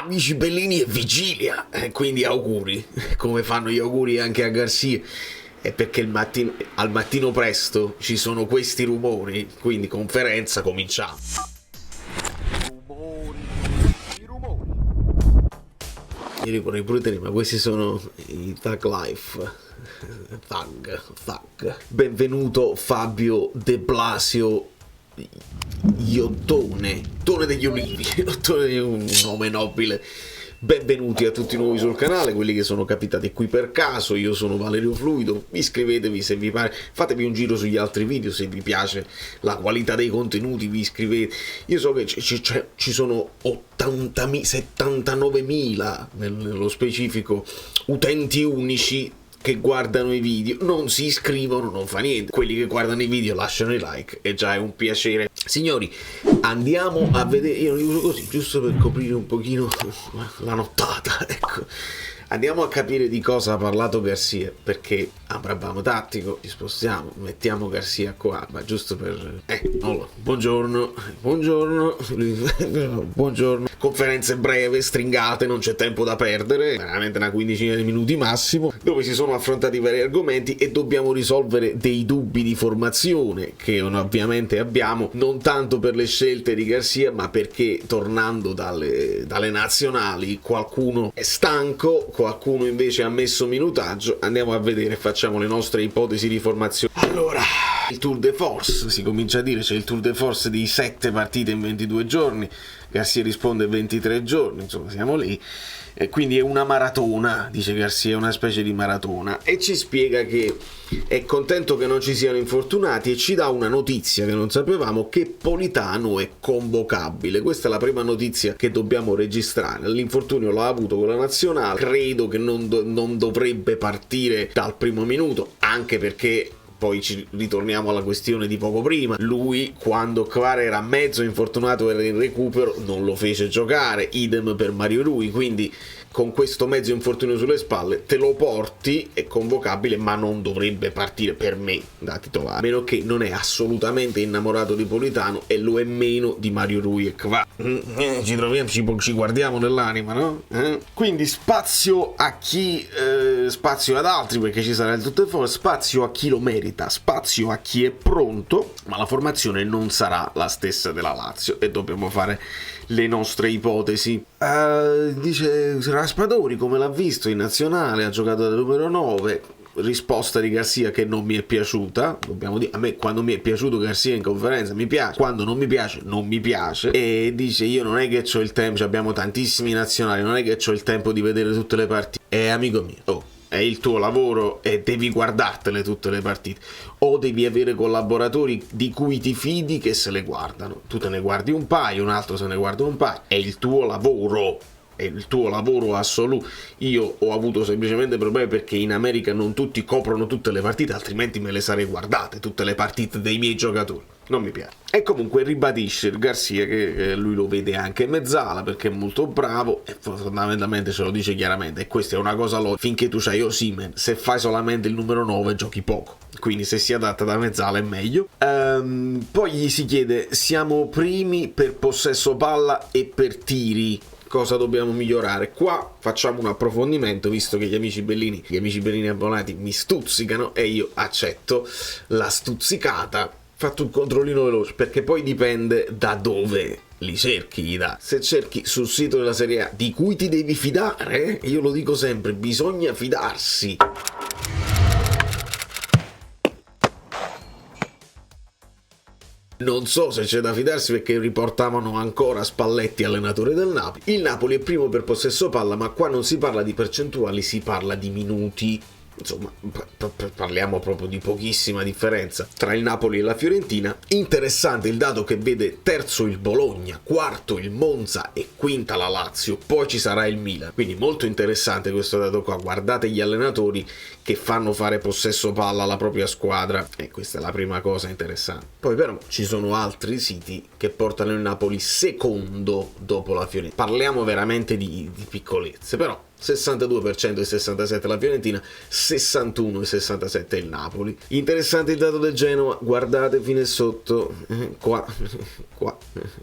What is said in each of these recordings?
Amici Bellini, è vigilia, quindi auguri, come fanno gli auguri anche a Garcia. È perché al mattino presto ci sono questi rumori, quindi conferenza, cominciamo. Rumori. Io ricordo pure te, ma questi sono i Thug Life. Thug. Benvenuto Fabio De Blasio Iottone, Tone degli Ulivi, un nome nobile. Benvenuti a tutti nuovi sul canale, quelli che sono capitati qui per caso. Io sono Valerio Fluido, iscrivetevi se vi pare, fatevi un giro sugli altri video se vi piace la qualità dei contenuti, vi iscrivete. Io so che ci sono 79.000 nello specifico utenti unici che guardano i video, non si iscrivono, non fa niente. Quelli che guardano i video lasciano i like e già è un piacere. Signori, andiamo a vedere, io lo uso così giusto per coprire un pochino la nottata, ecco. Andiamo a capire di cosa ha parlato Garcia, perché abbiamo tattico, ci spostiamo, mettiamo Garcia qua, ma giusto per... buongiorno, conferenze breve, stringate, non c'è tempo da perdere, veramente una quindicina di minuti massimo, dove si sono affrontati vari argomenti e dobbiamo risolvere dei dubbi di formazione, che ovviamente abbiamo, non tanto per le scelte di Garcia, ma perché tornando dalle nazionali qualcuno è stanco, qualcuno invece ha messo minutaggio. Andiamo a vedere, facciamo le nostre ipotesi di formazione. Allora, il Tour de Force, si comincia a dire, c'è il Tour de Force di 7 partite in 22 giorni, Garcia risponde 23 giorni, insomma siamo lì, e quindi è una maratona, dice Garcia, è una specie di maratona, e ci spiega che è contento che non ci siano infortunati e ci dà una notizia che non sapevamo, che Politano è convocabile. Questa è la prima notizia che dobbiamo registrare. L'infortunio l'ha avuto con la nazionale, credo che non dovrebbe partire dal primo minuto, anche perché poi ci ritorniamo alla questione di poco prima. Lui, quando Kvara era mezzo infortunato, era in recupero, non lo fece giocare, idem per Mario Rui, quindi con questo mezzo infortunio sulle spalle te lo porti, è convocabile, ma non dovrebbe partire per me da titolare, a meno che non è assolutamente innamorato di Politano e lo è meno di Mario Rui e Kvara. Ci troviamo, ci guardiamo nell'anima, no? Quindi spazio a chi spazio ad altri, perché ci sarà il tutto e fuori, spazio a chi lo merita, spazio a chi è pronto, ma la formazione non sarà la stessa della Lazio e dobbiamo fare le nostre ipotesi. Dice Raspadori come l'ha visto in nazionale, ha giocato da numero 9. Risposta di Garcia che non mi è piaciuta, dobbiamo dire, a me quando mi è piaciuto Garcia in conferenza mi piace, quando non mi piace non mi piace, e dice io non è che ho il tempo, abbiamo tantissimi nazionali, non è che ho il tempo di vedere tutte le partite. Amico mio, è il tuo lavoro e devi guardartele tutte le partite, o devi avere collaboratori di cui ti fidi che se le guardano, tu te ne guardi un paio, un altro se ne guarda un paio, è il tuo lavoro. È il tuo lavoro assoluto. Io ho avuto semplicemente problemi perché in America non tutti coprono tutte le partite, altrimenti me le sarei guardate tutte le partite dei miei giocatori. Non mi piace. E comunque ribadisce il Garcia che lui lo vede anche in mezzala perché è molto bravo e fondamentalmente ce lo dice chiaramente, e questa è una cosa logica. Finché tu c'hai Osimhen, se fai solamente il numero 9 giochi poco, quindi se si adatta da mezzala è meglio. Poi gli si chiede, siamo primi per possesso palla e per tiri, cosa dobbiamo migliorare? Qua facciamo un approfondimento, visto che gli amici Bellini abbonati mi stuzzicano e io accetto la stuzzicata. Fatto un controllino veloce, perché poi dipende da dove li cerchi. Se cerchi sul sito della Serie A, di cui ti devi fidare, io lo dico sempre, bisogna fidarsi. Non so se c'è da fidarsi, perché riportavano ancora Spalletti, allenatore del Napoli. Il Napoli è primo per possesso palla, ma qua non si parla di percentuali, si parla di minuti. Insomma, parliamo proprio di pochissima differenza tra il Napoli e la Fiorentina. Interessante il dato che vede terzo il Bologna, quarto il Monza e quinta la Lazio, poi ci sarà il Milan. Quindi molto interessante questo dato qua. Guardate gli allenatori che fanno fare possesso palla alla propria squadra, e questa è la prima cosa interessante. Poi però ci sono altri siti che portano il Napoli secondo dopo la Fiorentina. Parliamo veramente di piccolezze, però 62% e 67% la Fiorentina, 61 e 67 il Napoli. Interessante il dato del Genoa, guardate fino sotto, qua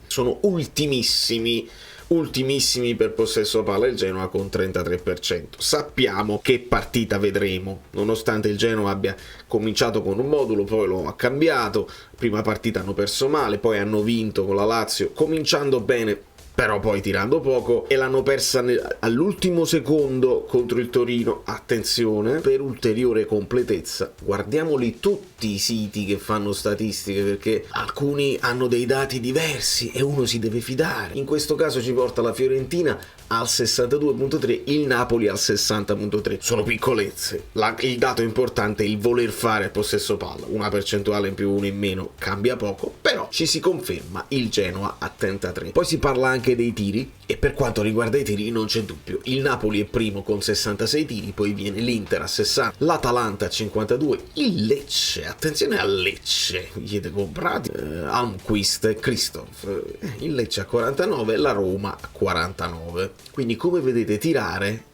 sono ultimissimi, ultimissimi per possesso palla il Genoa con 33%. Sappiamo che partita vedremo, nonostante il Genoa abbia cominciato con un modulo, poi lo ha cambiato, prima partita hanno perso male, poi hanno vinto con la Lazio, cominciando bene, però poi tirando poco, e l'hanno persa all'ultimo secondo contro il Torino. Attenzione, per ulteriore completezza, guardiamoli tutti i siti che fanno statistiche, perché alcuni hanno dei dati diversi e uno si deve fidare. In questo caso ci porta la Fiorentina al 62.3, il Napoli al 60.3. Sono piccolezze. Il dato importante è il voler fare il possesso palla, una percentuale in più, una in meno, cambia poco, però ci si conferma il Genoa a 33. Poi si parla anche dei tiri, e per quanto riguarda i tiri non c'è dubbio, il Napoli è primo con 66 tiri, poi viene l'Inter a 60, l'Atalanta a 52, il Lecce, attenzione al Lecce, vi siete comprati Almquist e Christoph, il Lecce a 49, la Roma a 49. Quindi come vedete tirare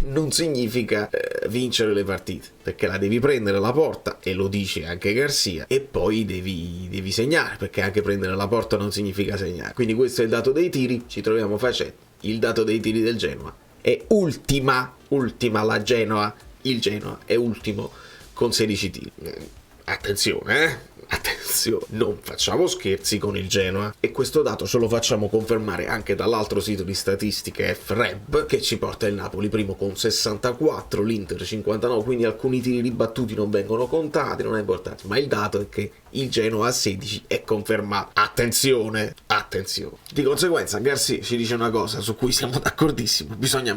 non significa vincere le partite, perché la devi prendere la porta, e lo dice anche Garcia, e poi devi segnare, perché anche prendere la porta non significa segnare. Quindi questo è il dato dei tiri, ci troviamo facendo il dato dei tiri del Genoa è ultima la Genoa, il Genoa è ultimo con 16 tiri. Attenzione, non facciamo scherzi con il Genoa, e questo dato ce lo facciamo confermare anche dall'altro sito di statistiche FREB, che ci porta il Napoli primo con 64, l'Inter 59, quindi alcuni tiri ribattuti non vengono contati, non è importante, ma il dato è che il Genoa a 16 è confermato. Attenzione. Di conseguenza Garcia ci dice una cosa su cui siamo d'accordissimo: bisogna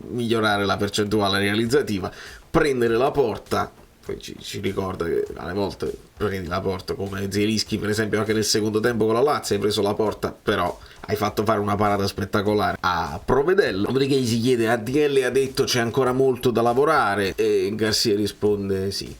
migliorare la percentuale realizzativa, prendere la porta. Poi ci ricorda che alle volte prendi la porta, come Zielinski per esempio anche nel secondo tempo con la Lazio, hai preso la porta, però hai fatto fare una parata spettacolare a Provedello. Dopodiché gli si chiede: ADL ha detto c'è ancora molto da lavorare, e Garcia risponde sì.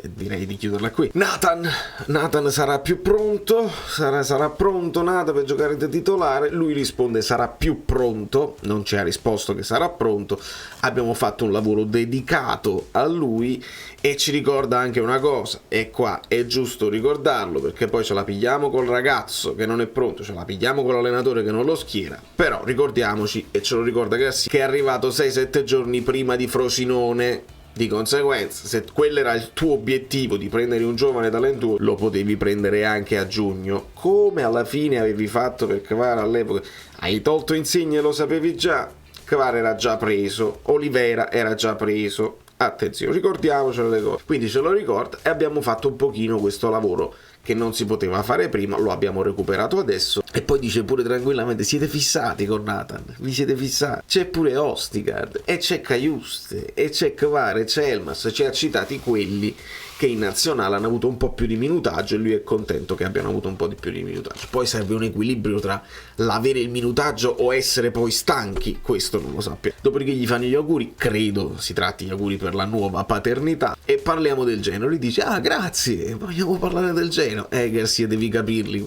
E direi di chiuderla qui. Nathan sarà più pronto, sarà pronto Nathan per giocare da titolare. Lui risponde sarà più pronto, non ci ha risposto che sarà pronto. Abbiamo fatto un lavoro dedicato a lui, e ci ricorda anche una cosa, e qua è giusto ricordarlo, perché poi ce la pigliamo col ragazzo che non è pronto, ce la pigliamo con l'allenatore che non lo schiera, però ricordiamoci, e ce lo ricorda Garcia, che è arrivato 6-7 giorni prima di Frosinone. Di conseguenza, se quello era il tuo obiettivo di prendere un giovane talentuoso, lo potevi prendere anche a giugno, come alla fine avevi fatto per Kvara all'epoca. Hai tolto Insigne, lo sapevi già, Kvara era già preso, Olivera era già preso. Attenzione, ricordiamocelo le cose. Quindi ce lo ricorda, e abbiamo fatto un pochino questo lavoro che non si poteva fare prima, lo abbiamo recuperato adesso. E poi dice pure tranquillamente: siete fissati con Nathan, vi siete fissati. C'è pure Ostigard, e c'è Cajuste, e c'è Kvara, e c'è Elmas, ci ha citati quelli che in nazionale hanno avuto un po' più di minutaggio, e lui è contento che abbiano avuto un po' di più di minutaggio. Poi serve un equilibrio tra l'avere il minutaggio o essere poi stanchi, questo non lo sappiamo. Dopodiché gli fanno gli auguri, credo si tratti di auguri per la nuova paternità, e parliamo del Genoa. Lui dice: ah, grazie, vogliamo parlare del Genoa. Garcia, devi capirli,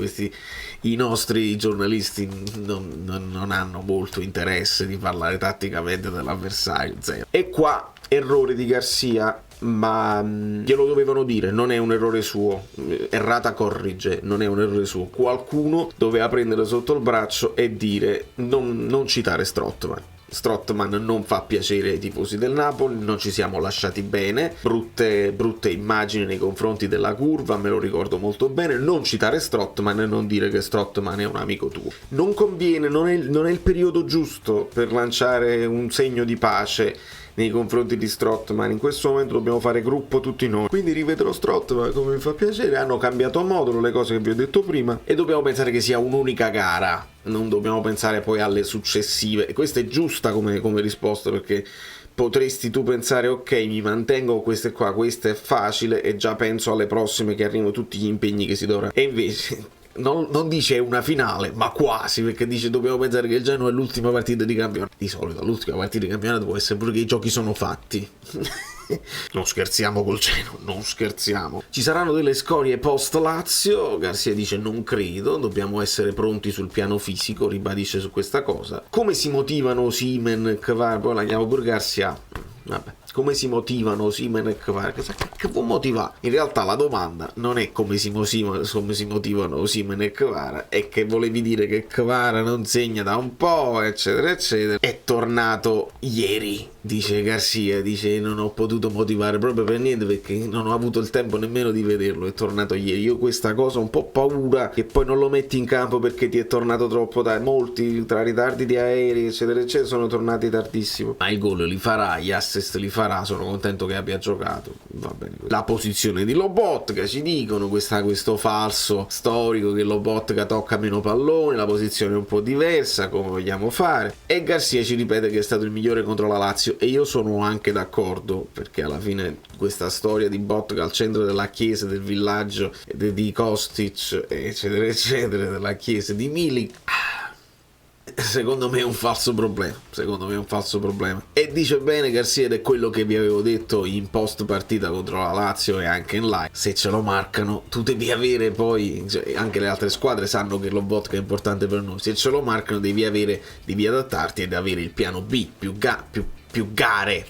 i nostri giornalisti non hanno molto interesse di parlare tatticamente dell'avversario, zero. E qua errore di Garcia, ma glielo dovevano dire, non è un errore suo, errata corrige, non è un errore suo. Qualcuno doveva prendere sotto il braccio e dire: non citare Strootman non fa piacere ai tifosi del Napoli, non ci siamo lasciati bene, brutte immagini nei confronti della curva, me lo ricordo molto bene. Non citare Strootman e non dire che Strootman è un amico tuo. Non conviene, non è il periodo giusto per lanciare un segno di pace nei confronti di Strootman. In questo momento dobbiamo fare gruppo tutti noi, quindi rivedrò Strootman, come mi fa piacere. Hanno cambiato modulo, le cose che vi ho detto prima, e dobbiamo pensare che sia un'unica gara, non dobbiamo pensare poi alle successive. E questa è giusta come risposta, perché potresti tu pensare: ok, mi mantengo queste qua, questa è facile, e già penso alle prossime che arrivano, tutti gli impegni che si dovrà. E invece non dice una finale, ma quasi, perché dice dobbiamo pensare che il Genoa è l'ultima partita di campionato. Di solito l'ultima partita di campionato può essere pure che i giochi sono fatti. Non scherziamo col Genoa, non scherziamo. Ci saranno delle scorie post Lazio? Garcia dice: non credo, dobbiamo essere pronti sul piano fisico, ribadisce su questa cosa. Come si motivano Osimhen, Kvara? Poi la chiamo pure Garcia. Vabbè, come si motivano Osimhen e Kvara? Che può motivare? In realtà la domanda non è come si motivano Osimhen e Kvara, è che volevi dire che Kvara non segna da un po', eccetera eccetera. È tornato ieri, dice Garcia, dice non ho potuto motivare proprio per niente perché non ho avuto il tempo nemmeno di vederlo, è tornato ieri. Io questa cosa ho un po' paura che poi non lo metti in campo perché ti è tornato troppo tardi. Molti tra ritardi di aerei eccetera eccetera sono tornati tardissimo, ma i gol li farà, gli assist li farà, sono contento che abbia giocato, va bene. La posizione di Lobotka, ci dicono questo falso storico che Lobotka tocca meno pallone, la posizione è un po' diversa, come vogliamo fare, e Garcia ci ripete che è stato il migliore contro la Lazio, e io sono anche d'accordo, perché alla fine questa storia di Botka al centro della chiesa del villaggio di Kostic eccetera eccetera, della chiesa di Milik, secondo me è un falso problema, e dice bene Garcia, ed è quello che vi avevo detto in post partita contro la Lazio e anche in live: se ce lo marcano tu devi avere poi, cioè, anche le altre squadre sanno che lo vodka è importante per noi, se ce lo marcano devi adattarti ed avere il piano B, più gare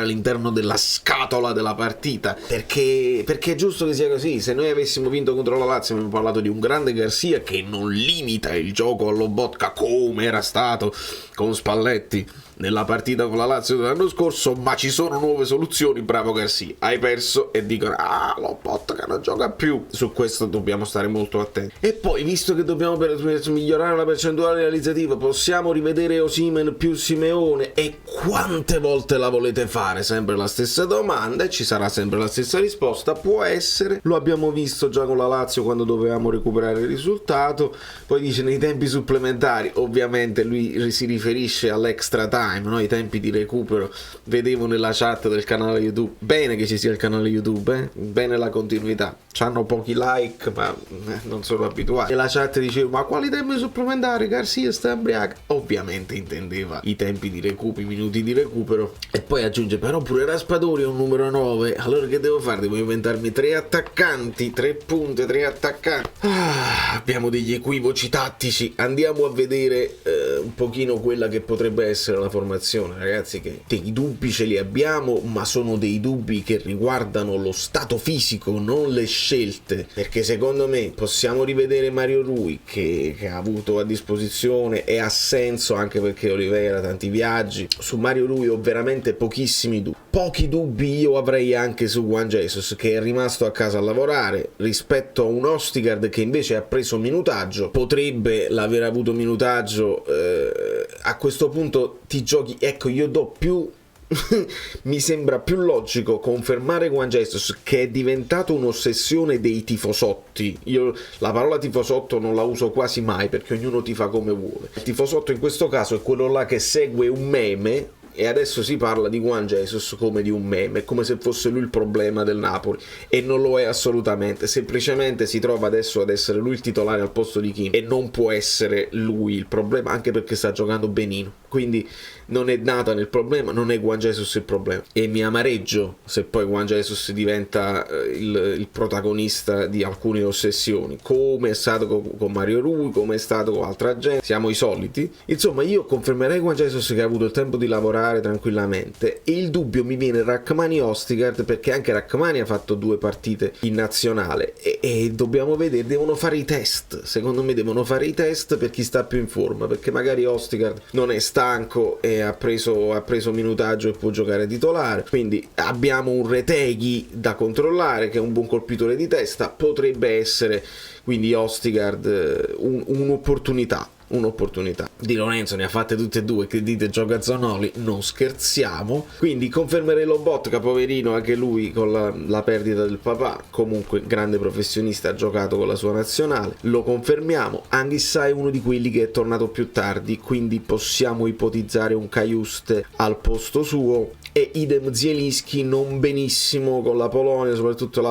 all'interno della scatola della partita, perché è giusto che sia così. Se noi avessimo vinto contro la Lazio avremmo parlato di un grande Garcia che non limita il gioco allo Lobotka come era stato con Spalletti nella partita con la Lazio dell'anno scorso, ma ci sono nuove soluzioni, bravo Garcia. Hai perso e dicono Lobotka non gioca più. Su questo dobbiamo stare molto attenti. E poi, visto che dobbiamo per migliorare la percentuale realizzativa, possiamo rivedere Osimhen più Simeone? E quante volte la volete fare? Sempre la stessa domanda e ci sarà sempre la stessa risposta. Può essere, lo abbiamo visto già con la Lazio quando dovevamo recuperare il risultato. Poi dice nei tempi supplementari, ovviamente lui si riferisce all'extra time, no? I tempi di recupero. Vedevo nella chat del canale YouTube, bene che ci sia il canale YouTube, bene la continuità, c'hanno pochi like ma non sono abituati, e la chat diceva ma quali tempi supplementari? Garcia sta ubriaco, ovviamente intendeva i tempi di recupero, i minuti di recupero, e poi aggiunge però pure Raspadori è un numero 9, allora che devo fare? Devo inventarmi 3 attaccanti, 3 punte, 3 attaccanti. Abbiamo degli equivoci tattici. Andiamo a vedere un pochino quella che potrebbe essere la formazione, ragazzi, che dei dubbi ce li abbiamo, ma sono dei dubbi che riguardano lo stato fisico, non le scelte, perché secondo me possiamo rivedere Mario Rui che ha avuto a disposizione e ha senso, anche perché Oliveira tanti viaggi. Su Mario Rui ho veramente pochissimi dubbi. Pochi dubbi io avrei anche su Juan Jesus, che è rimasto a casa a lavorare, rispetto a un Ostigard che invece ha preso minutaggio. Potrebbe l'aver avuto minutaggio, a questo punto ti giochi, ecco, io do più mi sembra più logico confermare Juan Jesus, che è diventato un'ossessione dei tifosotti. Io la parola tifosotto non la uso quasi mai perché ognuno tifa come vuole. Il tifosotto in questo caso è quello là che segue un meme, e adesso si parla di Juan Jesus come di un meme, come se fosse lui il problema del Napoli, e non lo è assolutamente. Semplicemente si trova adesso ad essere lui il titolare al posto di Kim, e non può essere lui il problema, anche perché sta giocando benino. Quindi non è Nathan il problema, non è Juan Jesus il problema, e mi amareggio se poi Juan Jesus diventa il protagonista di alcune ossessioni, come è stato con Mario Rui, come è stato con altra gente. Siamo i soliti. Insomma, io confermerei Juan Jesus che ha avuto il tempo di lavorare tranquillamente, e il dubbio mi viene Rachmani-Ostigard, perché anche Rachmani ha fatto 2 partite in nazionale, e dobbiamo vedere, devono fare i test, secondo me devono fare i test per chi sta più in forma, perché magari Ostigard non è stanco e ha preso minutaggio e può giocare titolare. Quindi abbiamo un Retegui da controllare, che è un buon colpitore di testa, potrebbe essere quindi Ostigard un'opportunità. Di Lorenzo ne ha fatte tutte e due, che dite gioca Zanoli, non scherziamo. Quindi confermerei Lobotka, poverino anche lui con la perdita del papà, comunque grande professionista, ha giocato con la sua nazionale, lo confermiamo. Anghissà è uno di quelli che è tornato più tardi, quindi possiamo ipotizzare un Cajuste al posto suo, e idem Zielinski non benissimo con la Polonia, soprattutto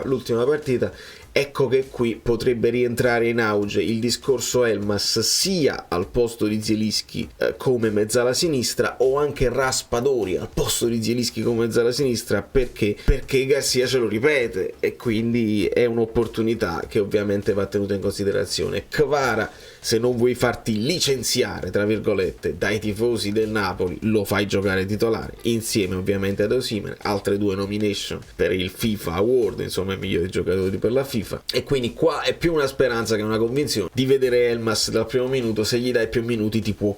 l'ultima partita. Ecco che qui potrebbe rientrare in auge il discorso Elmas, sia al posto di Zielinski come mezzala sinistra, o anche Raspadori al posto di Zielinski come mezzala sinistra, perché Garcia ce lo ripete, e quindi è un'opportunità che ovviamente va tenuta in considerazione. Kvara se non vuoi farti licenziare, tra virgolette, dai tifosi del Napoli, lo fai giocare titolare, insieme ovviamente ad Osimhen, altre 2 nomination per il FIFA Award, insomma i migliori giocatori per la FIFA, e quindi qua è più una speranza che una convinzione di vedere Elmas dal primo minuto. Se gli dai più minuti ti può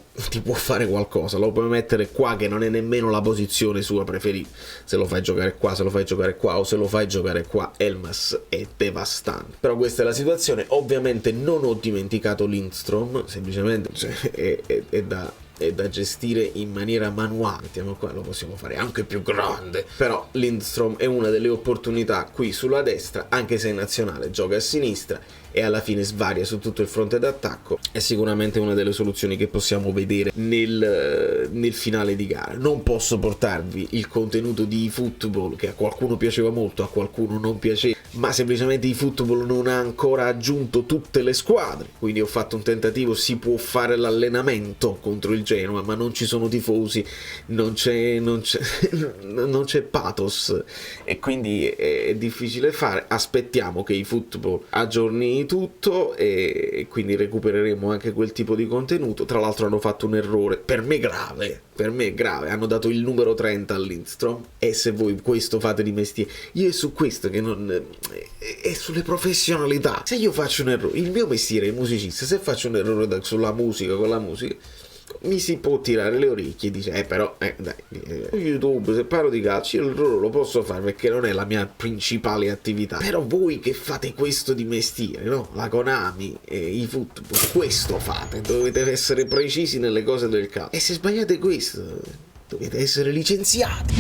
fare qualcosa, lo puoi mettere qua che non è nemmeno la posizione sua preferita, se lo fai giocare qua, se lo fai giocare qua o se lo fai giocare qua, Elmas è devastante. Però questa è la situazione. Ovviamente non ho dimenticato Lindstrom, semplicemente è da gestire in maniera manuale, mettiamo qua, lo possiamo fare anche più grande, però Lindstrom è una delle opportunità qui sulla destra, anche se in nazionale gioca a sinistra e alla fine svaria su tutto il fronte d'attacco. È sicuramente una delle soluzioni che possiamo vedere nel finale di gara. Non posso portarvi il contenuto di eFootball, che a qualcuno piaceva molto, a qualcuno non piaceva, ma semplicemente eFootball non ha ancora aggiunto tutte le squadre, quindi ho fatto un tentativo. Si può fare l'allenamento contro il Genoa, ma non ci sono tifosi, non c'è pathos, e quindi è difficile fare. Aspettiamo che eFootball aggiorni tutto e quindi recupereremo anche quel tipo di contenuto. Tra l'altro hanno fatto un errore per me grave, hanno dato il numero 30 a Lindstrom, e se voi questo fate di mestiere, io è su questo che non è sulle professionalità. Se io faccio un errore, il mio mestiere è musicista, se faccio un errore sulla musica, con la musica, mi si può tirare le orecchie e dice però dai, YouTube, se parlo di calcio io lo posso fare perché non è la mia principale attività. Però voi che fate questo di mestiere, no? La Konami e eFootball, questo fate, dovete essere precisi nelle cose del calcio, e se sbagliate questo dovete essere licenziati.